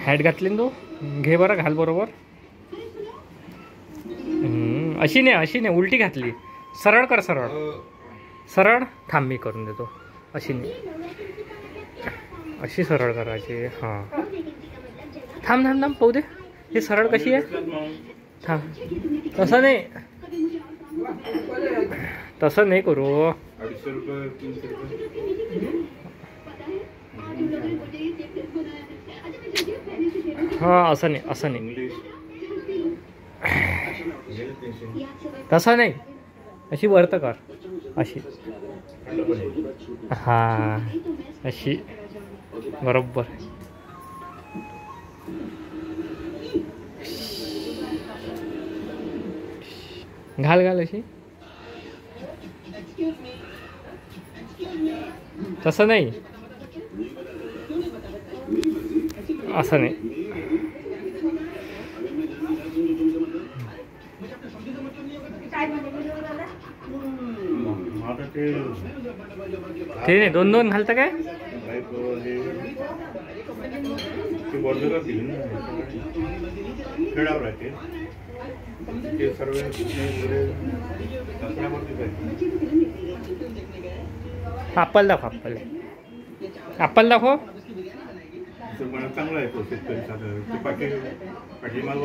Hat घातली ना तू. घे बरं, घाल बरोबर. अशी नाही उलटी घातली. सरळ कर, सरळ सरळ. थांब मी करून देतो. अशी नाही, अशी सरळ करायची. हां थांब थांब थांब, पाहू दे हे सरळ कशी आहे. थांब, तसं नाही, तसं नाही करू. हां असं नाही, असं नाही, तसं नाही. अशी वरत कर, अशी. हां अशी बरोबर. घाल घाल अशी. तसं नाही, असं नाही. ते नाही, दोन दोन घालतं काय. अप्पल दाखव, अप्पल दाखव. चांगला आहे तो शेतकरी. पाठीमाग